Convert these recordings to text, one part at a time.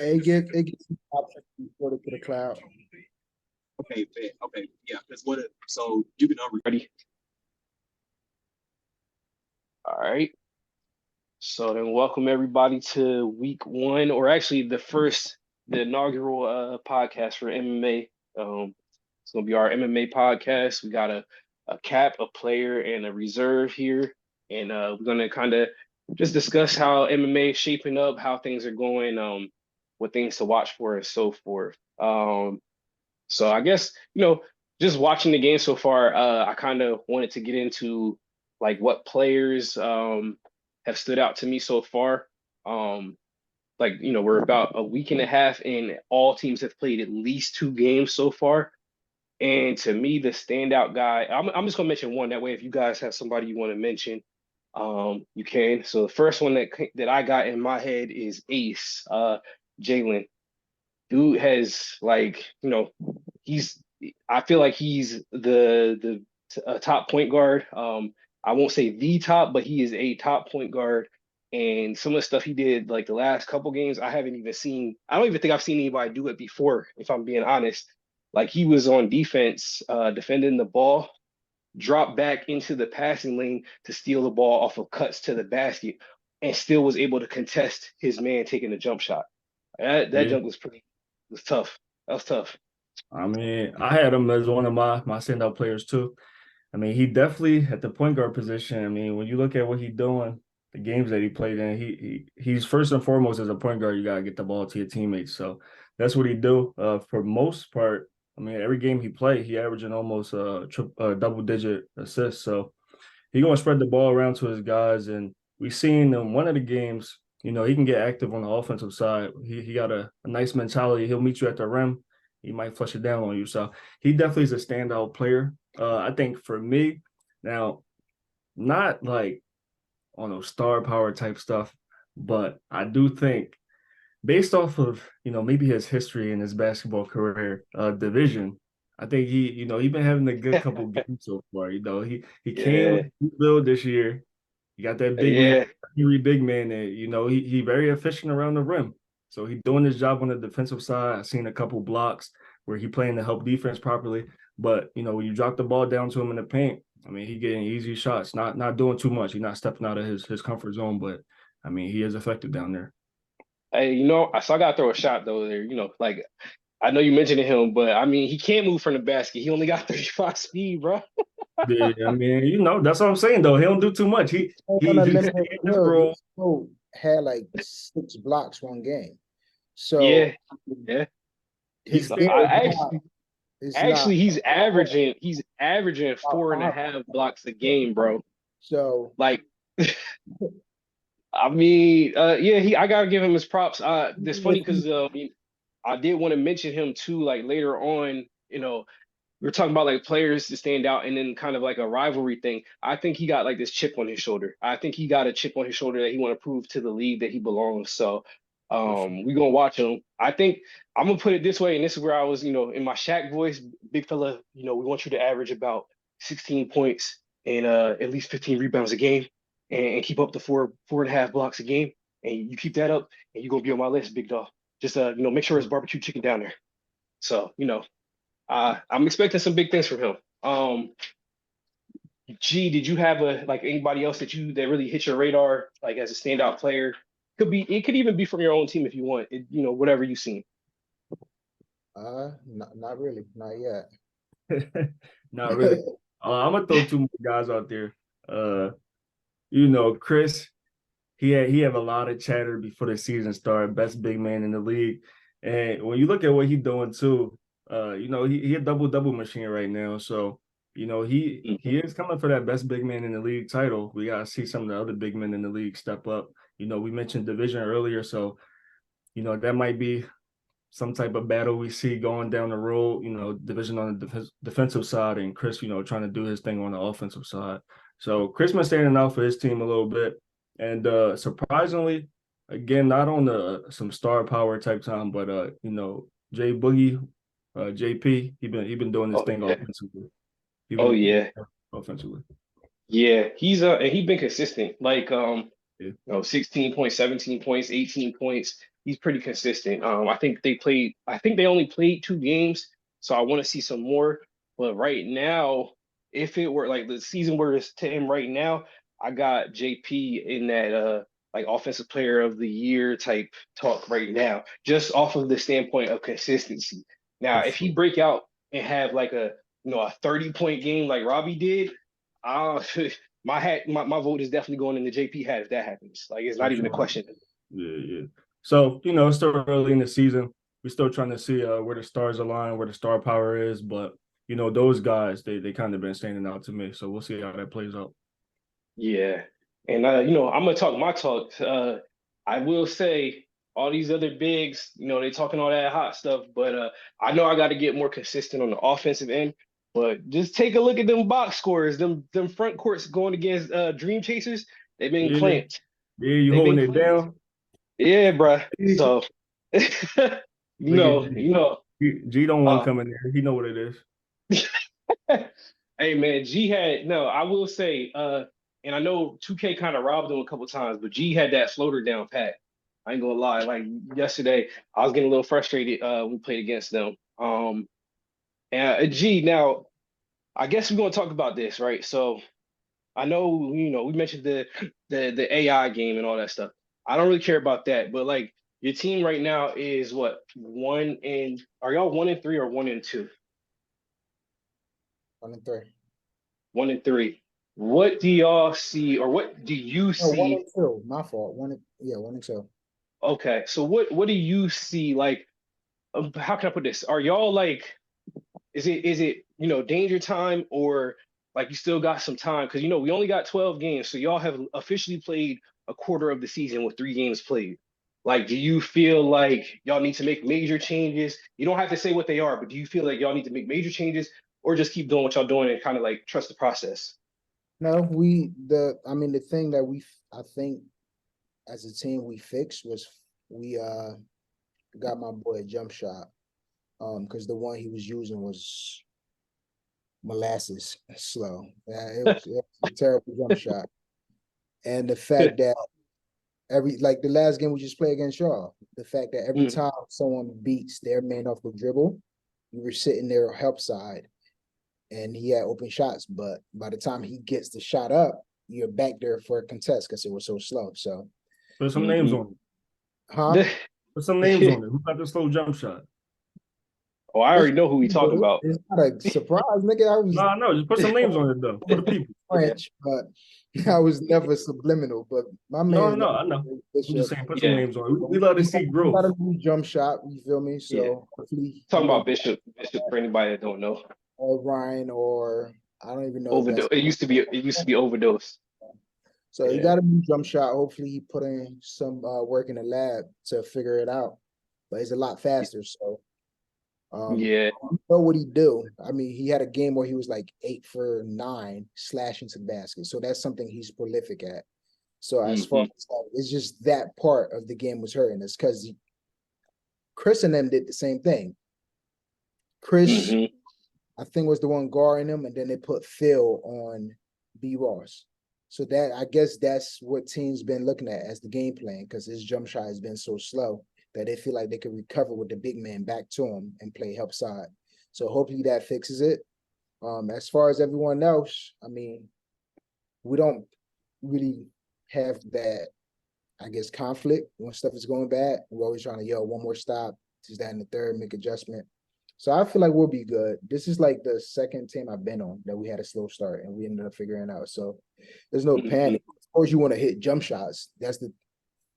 it gets the option to port it to the cloud. Okay, okay, yeah. Because so you can already. All right. So then, welcome everybody to week one, or actually the inaugural podcast for MMA. It's gonna be our MMA podcast. We got a cap, a player, and a reserve here, and we're gonna kind of just discuss how MMA is shaping up, how things are going, what things to watch for, and so forth. So I guess, just watching the game so far, I kind of wanted to get into like what players have stood out to me so far. Like, we're about a week and a half and all teams have played at least two games so far. And to me, the standout guy, I'm just gonna mention one. That way, if you guys have somebody you want to mention, you can. So the first one that I got in my head is Ace, Jalen. Dude has like, he's I feel like he's the top point guard. I won't say the top, but he is a top point guard. And some of the stuff he did like the last couple games, I haven't even seen. I don't even think I've seen anybody do it before, if I'm being honest. Like he was on defense, defending the ball, dropped back into the passing lane to steal the ball off of cuts to the basket, and still was able to contest his man taking the jump shot. That Yeah. jump was tough. That was tough. I mean, I had him as one of my standout players too. I mean, he definitely at the point guard position. I mean, when you look at what he's doing, the games that he played in, he's first and foremost as a point guard. You gotta get the ball to your teammates. So that's what he do. For most part, I mean, every game he played, he averaging almost double-digit assists. So he gonna spread the ball around to his guys, and we seen in one of the games. He can get active on the offensive side. He got a nice mentality. He'll meet you at the rim. He might flush it down on you. So he definitely is a standout player. I think for me, now, not like on those star power type stuff, but I do think based off of, maybe his history and his basketball career, division, I think he been having a good couple games so far. He came with a build this year. You got that big man, big man that, he very efficient around the rim. So he's doing his job on the defensive side. I've seen a couple blocks where he playing to help defense properly. But, when you drop the ball down to him in the paint, I mean, he getting easy shots, not doing too much. He's not stepping out of his comfort zone, but, I mean, he is effective down there. Hey, I got to throw a shot though there. Like I know you mentioned him, but I mean, he can't move from the basket. He only got 35 speed, bro. Yeah, I mean, that's what I'm saying though. He don't do too much. He had like 6 blocks one game. So yeah. His actually he's averaging 4.5 blocks a game, bro. So like I mean, I gotta give him his props. It's funny because I did want to mention him too. Like later on, we were talking about like players to stand out, and then kind of like a rivalry thing. I think he got like this chip on his shoulder. I think he got a chip on his shoulder that he want to prove to the league that he belongs. So, we gonna watch him. I think I'm gonna put it this way, and this is where I was, in my Shaq voice, big fella. We want you to average about 16 points and at least 15 rebounds a game. And keep up the 4.5 blocks a game, and you keep that up, and you're gonna be on my list, big dog. Just make sure it's barbecue chicken down there. So I'm expecting some big things from him. Did you have anybody else that really hit your radar like as a standout player? It could even be from your own team if you want. Whatever you've seen. Not really, not yet. Not really. I'm gonna throw 2 more guys out there. Chris, he have a lot of chatter before the season started. Best big man in the league, and when you look at what he's doing too, he a double machine right now. So he is coming for that best big man in the league title. We gotta see some of the other big men in the league step up. We mentioned division earlier, so that might be some type of battle we see going down the road. Division on the defensive side, and Chris, trying to do his thing on the offensive side. So Chris been standing out for his team a little bit, and surprisingly, again, not on some star power type time, but Jay Boogie, JP, he been doing his thing offensively. Offensively. Yeah, he's been consistent. 16 points, 17 points, 18 points. he's pretty consistent. I think they only played 2 games, so I want to see some more. But right now, if it were like the season were to end right now, I got JP in that like offensive player of the year type talk right now, just off of the standpoint of consistency. Now, For if he sure. break out and have like a 30-point game like Robbie did, uh my vote is definitely going in the JP hat if that happens. Like it's For not even a sure. question. Yeah, yeah. So, it's still early in the season. We're still trying to see where the stars align, where the star power is. But, those guys, they kind of been standing out to me. So we'll see how that plays out. Yeah. And I'm gonna talk my talk. I will say all these other bigs, they talking all that hot stuff, but I know I got to get more consistent on the offensive end. But just take a look at them box scores, them front courts going against Dream Chasers. They've been Yeah, clamped. yeah, you They've been holding it clamped. down. Yeah, bruh. Look So at G. you know. G don't want Uh, to come in there. He know what it is. Hey man, G had no, I will say, and I know 2K kind of robbed him a couple times, but G had that floater down pat. I ain't gonna lie. Like yesterday, I was getting a little frustrated when we played against them. And G, now I guess we're gonna talk about this, right? So I know, we mentioned the AI game and all that stuff. I don't really care about that, but like your team right now is what, are y'all 1-3 or 1-2? 1-3. 1-3. What do y'all see, or what do you No, one see? and two. My fault. 1-2. Okay, so what do you see? Like, how can I put this? Are y'all like, is it danger time, or like you still got some time? Because we only got 12 games, so y'all have officially played a quarter of the season with 3 games played. Like, do you feel like y'all need to make major changes? You don't have to say what they are, but do you feel like y'all need to make major changes, or just keep doing what y'all doing and kind of like trust the process? No, I mean, the thing that I think as a team we fixed was we got my boy a jump shot. Because the one he was using was molasses slow. It was a terrible jump shot. And the fact that like the last game we just played against y'all, the fact that every Mm. time someone beats their man off the dribble, you were sitting there help side and he had open shots, but by the time he gets the shot up, you're back there for a contest because it was so slow. So, Put some names Mhm. on it. huh? Put some names on it. Who got the slow jump shot? Oh, I It's, already know who we talking about. it's not a surprise, nigga. I was No, no, just put some names on it though for the people. French, but I was never subliminal. But my No, no, man's no. got I know. I'm just Bishop. saying, put some Yeah, names on it. We love to see We got growth. a new jump shot. You feel me? yeah. So hopefully he Talking make about Bishop. Bishop, for anybody that don't know, Ryan or I don't even know if that's overdose. It used to be overdose. so. He Yeah. got a new jump shot. Hopefully he put in some work in the lab to figure it out. But he's a lot faster. So Yeah. know what he do. I mean, he had a game where he was like 8 for 9 slashing to the basket. So that's something he's prolific at. So as far Hmm. as it's just that part of the game was hurting us because Chris and them did the same thing. Chris, Hmm. I think, was the one guarding him, and then they put Phil on B Ross. So that I guess that's what teams been looking at as the game plan because his jump shot has been so slow that they feel like they can recover with the big man back to him and play help side. So hopefully that fixes it. As far as everyone else, I mean, we don't really have that, I guess, conflict when stuff is going bad. We're always trying to one more stop, just that and the third, make adjustment. So I feel like we'll be good. This is like the second team I've been on that we had a slow start and we ended up figuring it out. So there's no Hmm. panic. Of course, you want to hit jump shots.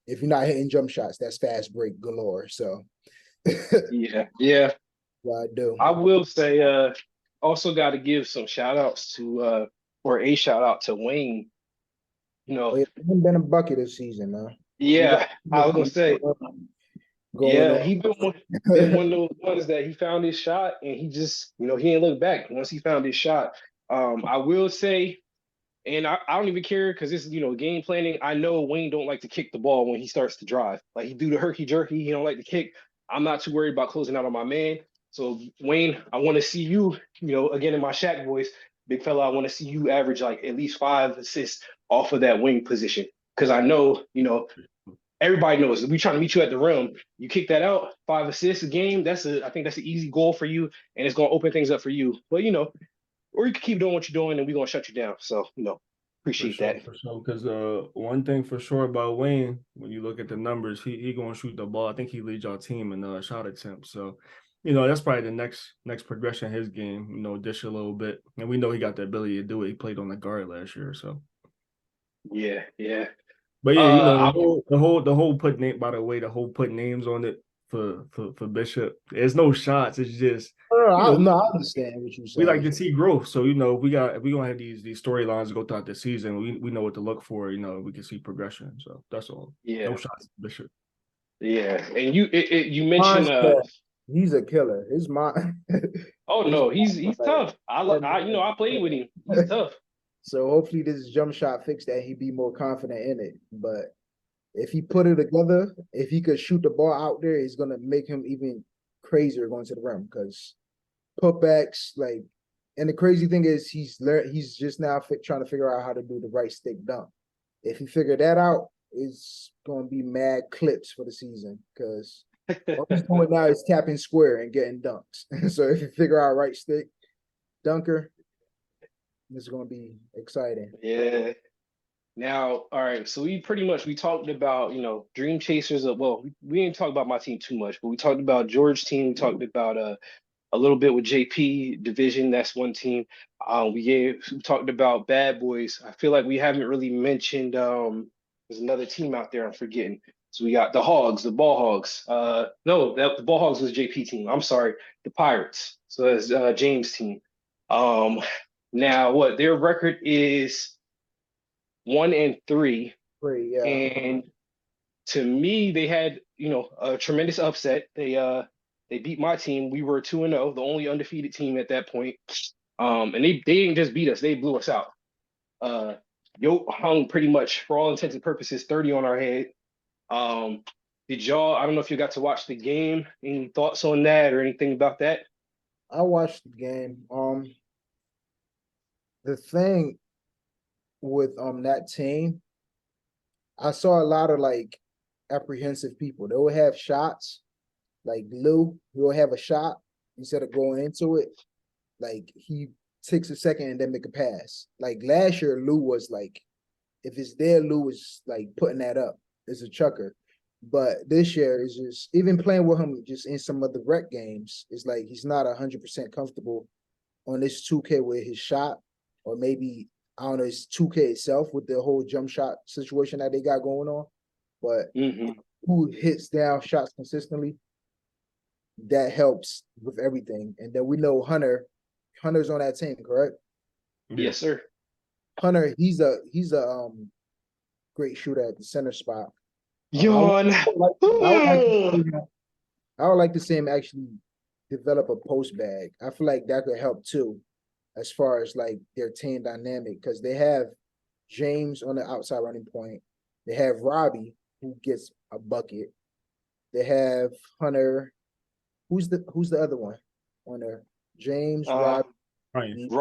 If you're not hitting jump shots, that's fast break galore. So Yeah. Yeah. what I do. I will say, also got to give some shout outs to, or a shout out to Wayne. You Oh know, yeah, it hasn't been a bucket this season, man. We got yeah, I was gonna say, going yeah, on. he been one of those ones that he found his shot and he just, he didn't look back once he found his shot. I will say, and I don't even care because this is, game planning. I know Wayne don't like to kick the ball when he starts to drive. Like he do the herky jerky, he don't like to kick. I'm not too worried about closing out on my man. So Wayne, I want to see you, again in my Shaq voice, big fella. I want to see you average like at least 5 assists off of that wing position because I know, everybody knows we trying to meet you at the rim. You kick that out, 5 assists a game. I think that's an easy goal for you, and it's gonna open things up for you. But or you can keep doing what you're doing, and we're gonna shut you down. So For appreciate sure, that. for sure. Because one thing for sure about Wayne, when you look at the numbers, he gonna shoot the ball. I think he leads our team in shot attempts. So, that's probably the next progression in his game. Dish a little bit, and we know he got the ability to do it. He played on the guard last year, so. Yeah, yeah. But yeah, I, the whole put name. By the way, the whole put names on it for Bishop. There's no shots. It's just I understand what you're we like saying. to see growth. So if we gonna have these storylines go throughout the season, we know what to look for. We can see progression. So that's all. yeah, No shots, Bishop. yeah. And you mentioned Mindset, he's a killer. His mind. oh his no, he's tough. I played with him. He's tough. So hopefully this jump shot fix that, he be more confident in it. But if he put it together, if he could shoot the ball out there, it's gonna make him even crazier going to the rim because putbacks, like, and the crazy thing is he's just now trying to figure out how to do the right stick dunk. If he figured that out, it's gonna be mad clips for the season because all he's doing now is tapping square and getting dunks. So if you figure out right stick dunker, it's gonna be exciting. Yeah. Now, all right. So we talked about dream chasers. Well, we didn't talk about my team too much, but we talked about George's team. We talked about a little bit with JP division. That's one team. We talked about Bad Boys. I feel like we haven't really mentioned. There's another team out there. I'm forgetting. So we got the Hogs, the Ball Hogs. No, the Ball Hogs was JP team. I'm sorry, the Pirates. So that's James' team. Um, Now what their record is 1-3, Great, yeah. and to me they had a tremendous upset. They beat my team. We were 2-0, the only undefeated team at that point. And they didn't just beat us; they blew us out. Yo hung pretty much for all intents and purposes 30 on our head. Did y'all? I don't know if you got to watch the game. Any thoughts on that or anything about that? I watched the game. The thing with that team, I saw a lot of like apprehensive people. They will have shots, like Lou, he will have a shot instead of going into it. Like he takes a second and then make a pass. Like last year, Lou was like, if it's there, Lou was like putting that up as a chucker. But this year is just even playing with him just in some of the rec games, it's like he's not 100% comfortable on this 2K with his shot, or maybe I don't know, it's 2K itself with the whole jump shot situation that they got going on. But who hits down shots consistently, that helps with everything. And then we know Hunter's on that team, correct? Yes, sir. Hunter, he's a great shooter at the center spot. Yawn. I would like to see him actually develop a post bag. I feel like that could help too, as far as like their team dynamic, because they have James on the outside running point. They have Robbie who gets a bucket. They have Hunter. Who's the other one on there? James, Robbie, Ryan. and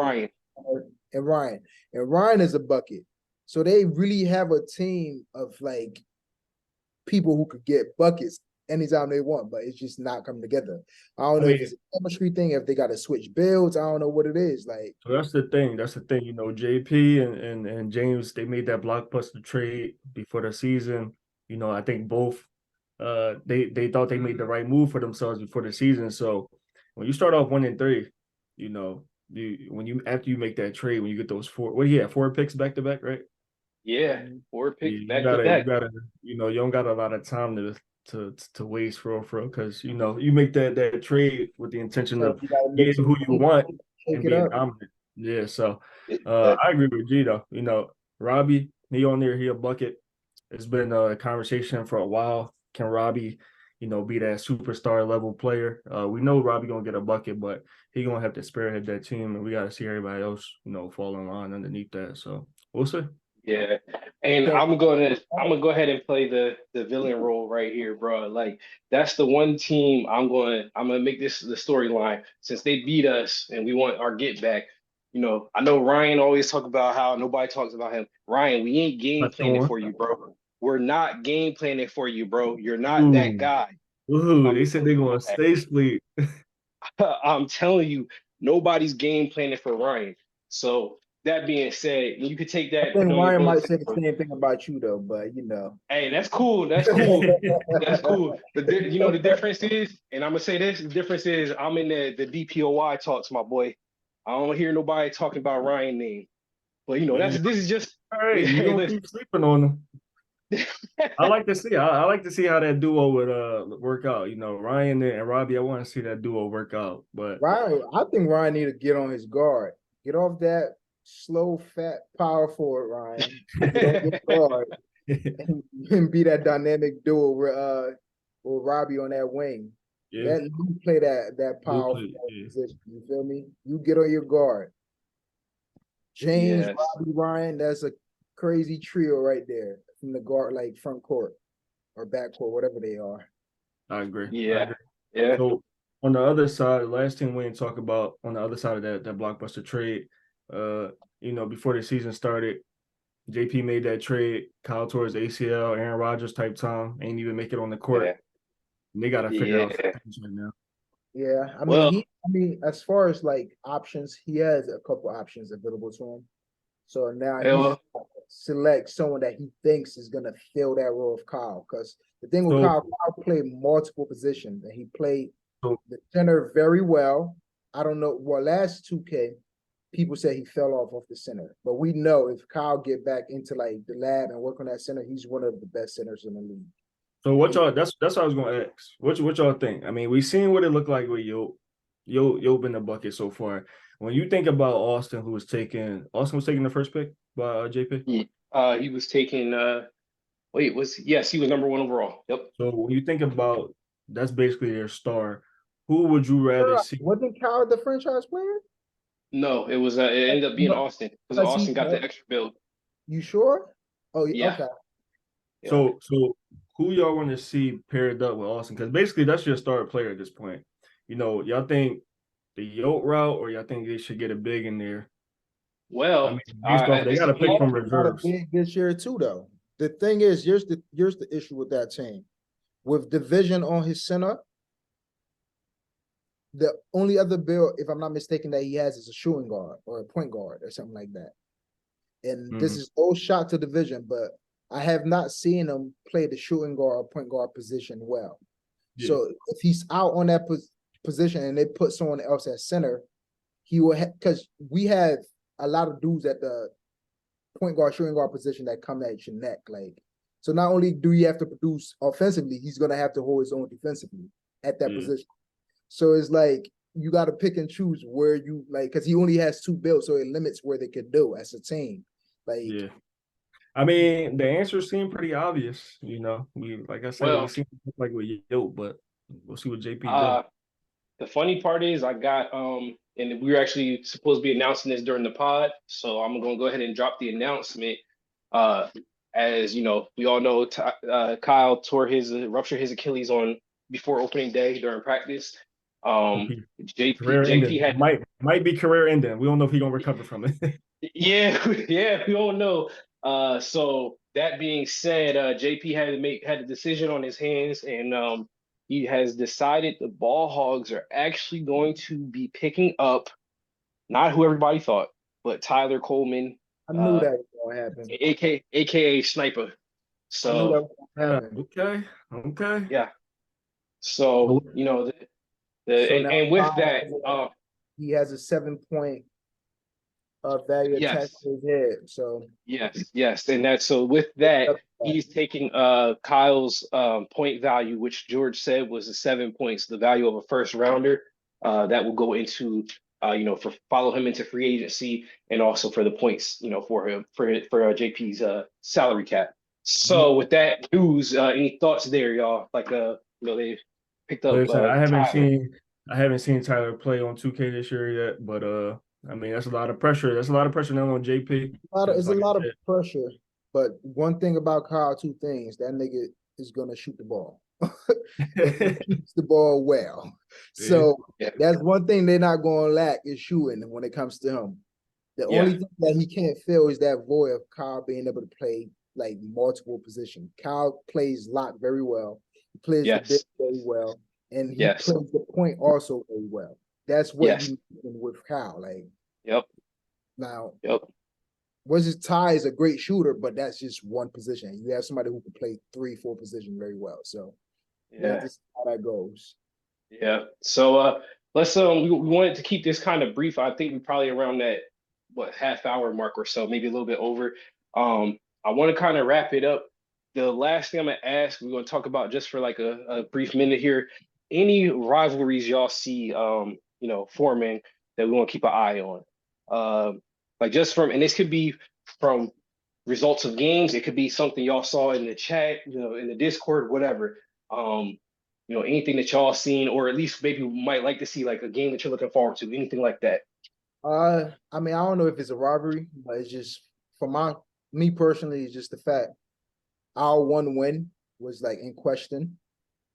Ryan. And Ryan is a bucket. So they really have a team of like people who could get buckets anytime they want, but it's just not coming together. I don't know if it's a chemistry thing, if they got to switch builds. I don't know what it is. Like, so that's the thing. JP and James, they made that blockbuster trade before the season. I think both they thought they made the right move for themselves before the season. So when you start off 1-3, after you make that trade, when you get those four picks back to back, right? Yeah, 4 picks You back to back. you don't got a lot of time to waste for real, because you make that trade with the intention of getting who you want and being dominant. Yeah, so I agree with G though. Robbie, he on there, he a bucket. It's been a conversation for a while. Can Robbie, be that superstar level player? We know Robbie gonna get a bucket, but he gonna have to spearhead that team, and we gotta see everybody else, fall in line underneath that. So we'll see. Yeah, and I'm gonna go ahead and play the villain role right here, bro. Like that's the one team I'm gonna make this the storyline since they beat us and we want our get back. I know Ryan always talk about how nobody talks about him. Ryan, we ain't game planning for you, bro. we're not game planning for you, bro. You're not that guy. Ooh, they said they're going to stay split. I'm telling you, nobody's game planning for Ryan. So that being said, you could take I that, put think it on your Ryan might bulletin say the board. same thing about you though, but you know. Hey, that's cool. That's cool. That's cool. You know, the difference is, and I'm gonna say this: the difference is, I'm in the DPOY talks, my boy. I don't hear nobody talking about Ryan name. But you know, Yeah. this is just. All right, you're Hey, gonna keep sleeping on them. I like to see. I like to see how that duo would work out. You know, Ryan and Robbie. I want to see that duo work out. But Ryan, I think Ryan need to get on his guard. Get off that slow, fat, power forward, Ryan. Get on his guard and be that dynamic duo with Robbie on that wing. yeah, Let Lou play that power forward position. You feel me? You get on your guard. James, yes. Robbie, Ryan, that's a crazy trio right there from the guard, like front court or back court, whatever they are. I agree. Yeah. I agree. Yeah. So on the other side, the last thing we didn't talk about on the other side of that blockbuster trade, you know, before the season started, JP made that trade. Kyle tore his ACL, Aaron Rodgers type time, ain't even make it on the court. Yeah. And they got to figure out Yeah. things right now. Yeah, I Well- mean, as far as like options, he has a couple options available to him. So now Yeah, well- he select someone that he thinks is gonna fill that role of Kyle. Because the thing with So- Kyle played multiple positions and he played So- the center very well. I don't know. Well, last 2K, people say he fell off the center, but we know if Kyle get back into like the lab and work on that center, he's one of the best centers in the league. So what y'all? That's what I was gonna ask. What y'all think? I mean, we seen what it looked like with Yo in the bucket so far. When you think about Austin was taking the first pick by JP. He was taking. Yes, he was number 1 overall. Yep. So when you think about that's basically their star. Who would you rather see? Wasn't Kyle the franchise player? No, it was. It ended up being Austin because Does he Austin got the play? extra build. You sure? Oh, Yeah. okay. Yeah. So who y'all want to see paired up with Austin? Because basically that's your star player at this point. You know, y'all think the Yoke route, or y'all think they should get a big in there? Well, I mean, based off, they got to pick from reserves. Not a big this year too, though. The thing is, here's the issue with that team. With division on his center, the only other bill, if I'm not mistaken, that he has is a shooting guard or a point guard or something like that. And this is no shot to division, but I have not seen him play the shooting guard or point guard position well. Yeah. So if he's out on that position and they put someone else at center, he will because we have a lot of dudes at the point guard, shooting guard position that come at your neck. Like, so not only do you have to produce offensively, he's gonna have to hold his own defensively at that position. So it's like you got to pick and choose where you like, because he only has 2 builds, so it limits where they could do as a team. Like, Yeah. I mean, the answers seem pretty obvious. You know, like I said, we seem like with Yo, but we'll see what JP does. The funny part is I got and we were actually supposed to be announcing this during the pod, so I'm gonna go ahead and drop the announcement. As you know, we all know Kyle ruptured his Achilles before opening day during practice. JP had might be career ending. We don't know if he's gonna recover from it. Yeah, we don't know. So that being said, JP had a decision on his hands, and he has decided the Ball Hogs are actually going to be picking up not who everybody thought, but Tyler Coleman. I knew that was gonna happen. AKA Sniper. So okay. Yeah. So you know and with that, he has a 7-point value attached to his head. So yes, and that's so with that, he's taking Kyle's point value, which George said was the 7 points, the value of a first rounder, that will go into follow him into free agency and also for the points, for him for JP's salary cap. So with that news, any thoughts there, y'all? Like they picked up. Listen, I haven't seen Tyler play on 2K this year yet, but I mean that's a lot of pressure. That's a lot of pressure now on JP. It's a lot of pressure. But one thing about Kyle, 2 things: that nigga is gonna shoot the ball. Shoots the ball well. So that's one thing they're not gonna lack is shooting when it comes to him. The only thing that he can't fill is that void of Kyle being able to play like multiple positions. Kyle plays lock very well. He plays the big Yes. very well, and he Yes. plays the point also very well. That's what Yes. you with Kyle. Like Yep. now, Yep. Moses Ty is a great shooter, but that's just one position. You have somebody who can play 3-4 positions very well. So Yeah. that's just how that goes. Yeah. So let's we wanted to keep this kind of brief. I think we probably around that half hour mark or so, maybe a little bit over. I want to kind of wrap it up. The last thing I'm gonna ask, we're gonna talk about just for like a brief minute here. Any rivalries y'all see forming that we want to keep an eye on? Like just from, and this could be from results of games, it could be something y'all saw in the chat, in the Discord, whatever. Anything that y'all seen, or at least maybe might like to see, like a game that you're looking forward to, anything like that. I mean, I don't know if it's a rivalry, but it's just for me personally, it's just the fact our one win was like in question.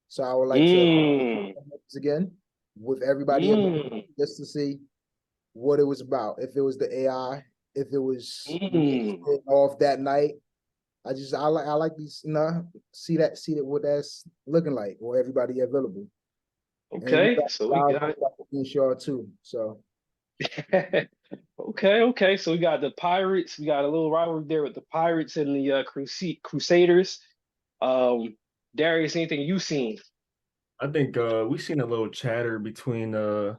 So I would like to again with everybody just to see what it was about. If it was the AI, if it was off that night. I like these see what that's looking like, or everybody available. Okay, so we got y'all too. So okay. So we got the Pirates. We got a little rivalry there with the Pirates and the Crusaders. Darius, anything you seen? I think we seen a little chatter between who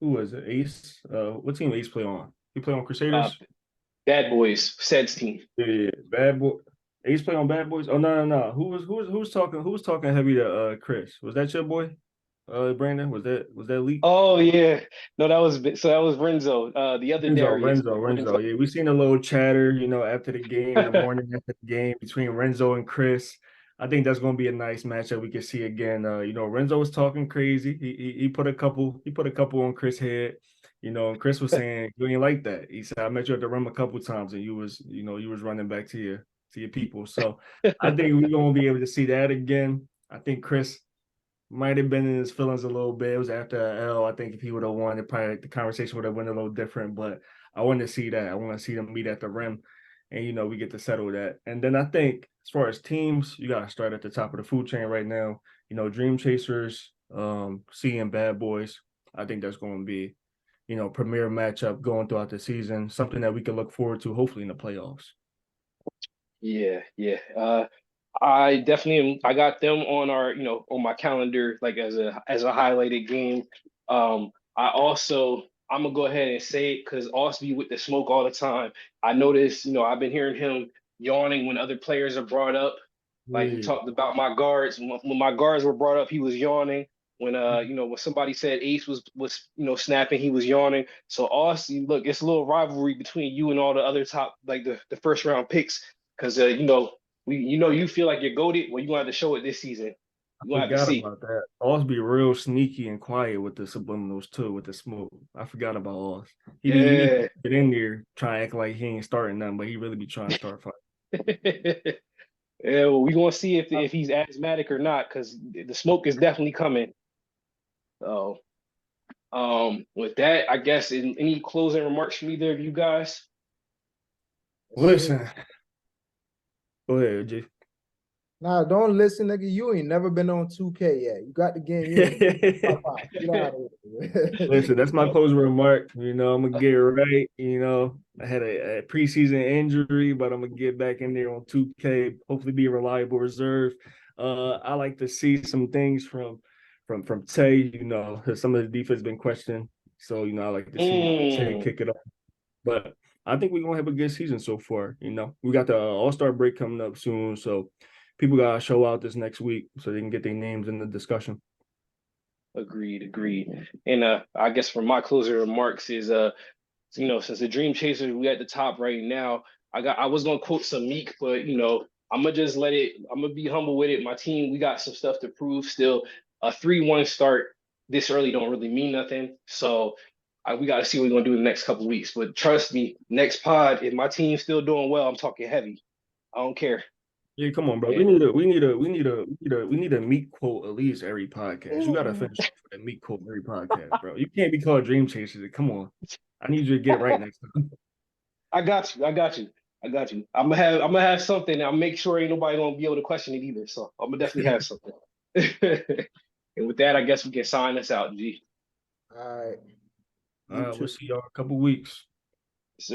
was it? Ace. What team Ace play on? He play on Crusaders? Bad Boys, Sed's team. Yeah, Bad Boy. Ace play on Bad Boys? Oh no. Who was talking heavy to Chris? Was that your boy? Brandon? Was that Leak? Oh yeah. No, that was Renzo. The other Darius. Renzo. Yeah, we seen a little chatter, after the game, the morning after the game between Renzo and Chris. I think that's gonna be a nice matchup we can see again. Renzo was talking crazy. He put a couple on Chris' head. And Chris was saying you ain't like that. He said I met you at the rim a couple times and you was running back to your people. So I think we're gonna be able to see that again. I think Chris might have been in his feelings a little bit. It was after L. I think if he would have won, the conversation would have went a little different. But I want to see that. I want to see them meet at the rim, and we get to settle that. And then I think as far as teams, you got to start at the top of the food chain right now. Dream Chasers, seeing Bad Boys. I think that's going to be, premier matchup going throughout the season. Something that we can look forward to, hopefully in the playoffs. Yeah. I definitely I got them on on my calendar, like as a highlighted game. I'm gonna go ahead and say it because Osby with the smoke all the time. I noticed, I've been hearing him yawning when other players are brought up. Like he talked about my guards. When my guards were brought up, he was yawning. When when somebody said Ace was snapping, he was yawning. So Osby, look, it's a little rivalry between you and all the other top, like the first round picks, because you feel like you're goated. Well, you gonna have to show it this season. You gonna have to see. About that. Oz be real sneaky and quiet with the subliminals too, with the smoke. I forgot about Oz. He be get in there trying to act like he ain't starting nothing, but he really be trying to start fighting. Yeah, well, we gonna see if he's asthmatic or not, because the smoke is definitely coming. So, with that, I guess any closing remarks from either of you guys? Listen. Go ahead, G. Nah, don't listen, nigga. You ain't never been on 2K yet. You got the game. Get out of here. Listen, that's my closing remark. I'm gonna get right. I had a preseason injury, but I'm gonna get back in there on 2K. Hopefully, be a reliable reserve. I like to see some things from Tay. Some of the defense been questioned, so I like to see Tay kick it up. But I think we're gonna have a good season so far. We got the All-Star break coming up soon, so people gotta show out this next week so they can get their names in the discussion. Agreed. And I guess for my closing remarks is since the Dream Chasers we at the top right now, I was gonna quote some Meek, but I'm gonna just I'm gonna be humble with it. My team, we got some stuff to prove still. A 3-1 start this early don't really mean nothing. So we got to see what we're gonna do in the next couple of weeks. But trust me, next pod, if my team's still doing well, I'm talking heavy. I don't care. Yeah, come on, bro. We need a Meek quote at least every podcast. You gotta finish with a Meek quote every podcast, bro. You can't be called Dream Chasers. Come on, I need you to get it right next time. I got you. I got you. I'm gonna have something. I'll make sure ain't nobody gonna be able to question it either. So I'm gonna definitely have something. And with that, I guess we can sign us out, G. All right. All You right, too. we'll see y'all in a couple weeks. Sir.